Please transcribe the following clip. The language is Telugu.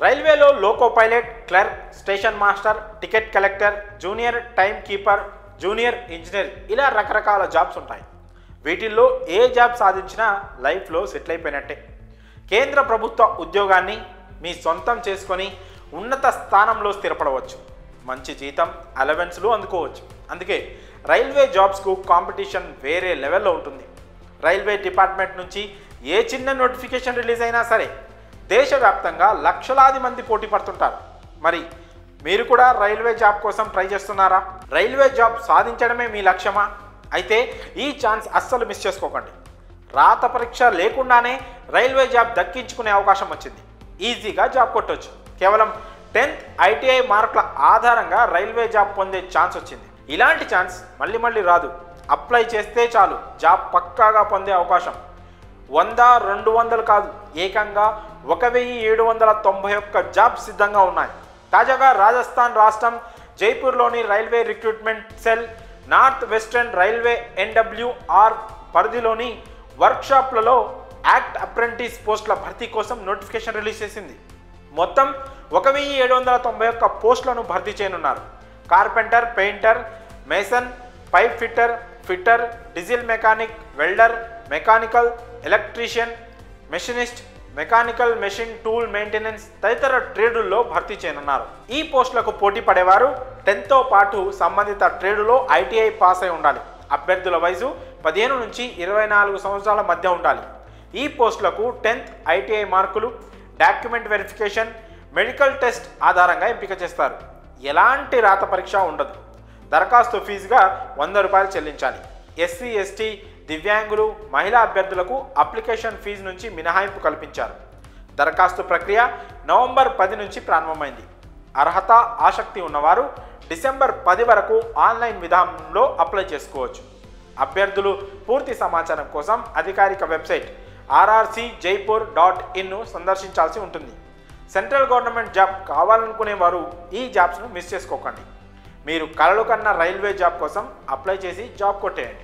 రైల్వేలో loco pilot, clerk, station master, ticket collector, junior time keeper, junior engineer ఇలా రకరకాల జాబ్స్ ఉంటాయి. వీటిల్లో ఏ జాబ్ సాధించినా లైఫ్లో సెటిల్ అయిపోయినట్టే. కేంద్ర ప్రభుత్వ ఉద్యోగాన్ని మీ సొంతం చేసుకొని ఉన్నత స్థానంలో స్థిరపడవచ్చు. మంచి జీతం, అలవెన్స్లు అందుకోవచ్చు. అందుకే రైల్వే జాబ్స్కు కాంపిటీషన్ వేరే లెవెల్లో ఉంటుంది. రైల్వే డిపార్ట్మెంట్ నుంచి ఏ చిన్న నోటిఫికేషన్ రిలీజ్ అయినా సరే దేశవ్యాప్తంగా లక్షలాది మంది పోటీ పడుతుంటారు. మరి మీరు కూడా రైల్వే జాబ్ కోసం ట్రై చేస్తున్నారా? రైల్వే జాబ్ సాధించడమే మీ లక్ష్యమా? అయితే ఈ ఛాన్స్ అస్సలు మిస్ చేసుకోకండి. రాత పరీక్ష లేకుండానే రైల్వే జాబ్ దక్కించుకునే అవకాశం వచ్చింది. ఈజీగా జాబ్ కొట్టవచ్చు. కేవలం 10th ITI మార్కుల ఆధారంగా రైల్వే జాబ్ పొందే ఛాన్స్ వచ్చింది. ఇలాంటి ఛాన్స్ మళ్ళీ రాదు. అప్లై చేస్తే చాలు జాబ్ పక్కాగా పొందే అవకాశం. 100, 200 కాదు, ఏకంగా 1791 జాబ్ సిద్ధంగా ఉన్నాయి. తాజాగా రాజస్థాన్ రాష్ట్రం జైపూర్లోని railway recruitment cell north western railway NWR పరిధిలోని వర్క్షాప్లలో యాక్ట్ అప్రెంటిస్ పోస్టుల భర్తీ కోసం నోటిఫికేషన్ రిలీజ్ చేసింది. మొత్తం 1791 పోస్టులను భర్తీ చేయనున్నారు. Carpenter, painter, mason, pipe fitter, diesel mechanic, welder, mechanical, electrician, machinist, mechanical machine tool maintenance తదితర ట్రేడుల్లో భర్తీ చేయనున్నారు. ఈ పోస్టులకు పోటీ పడేవారు 10తో పాటు సంబంధిత ట్రేడులో ITI పాస్ అయి ఉండాలి. అభ్యర్థుల వయసు 15 నుంచి 24 సంవత్సరాల మధ్య ఉండాలి. ఈ పోస్టులకు 10th ITI మార్కులు, డాక్యుమెంట్ వెరిఫికేషన్, మెడికల్ టెస్ట్ ఆధారంగా ఎంపిక చేస్తారు. ఎలాంటి రాత పరీక్ష ఉండదు. దరఖాస్తు ఫీజుగా 100 రూపాయలు చెల్లించాలి. SC, ST, దివ్యాంగులు, మహిళా అభ్యర్థులకు అప్లికేషన్ ఫీజు నుంచి మినహాయింపు కల్పించారు. దరఖాస్తు ప్రక్రియ నవంబర్ 10 నుంచి ప్రారంభమైంది. అర్హత, ఆసక్తి ఉన్నవారు డిసెంబర్ 10 వరకు ఆన్లైన్ విధానంలో అప్లై చేసుకోవచ్చు. అభ్యర్థులు పూర్తి సమాచారం కోసం అధికారిక వెబ్సైట్ rrcjaipur.in సందర్శించాల్సి ఉంటుంది. సెంట్రల్ గవర్నమెంట్ జాబ్ కావాలనుకునే వారు ఈ జాబ్స్ను మిస్ చేసుకోకండి. మీరు కలలు కన్న రైల్వే జాబ్ కోసం అప్లై చేసి జాబ్ కొట్టేయండి.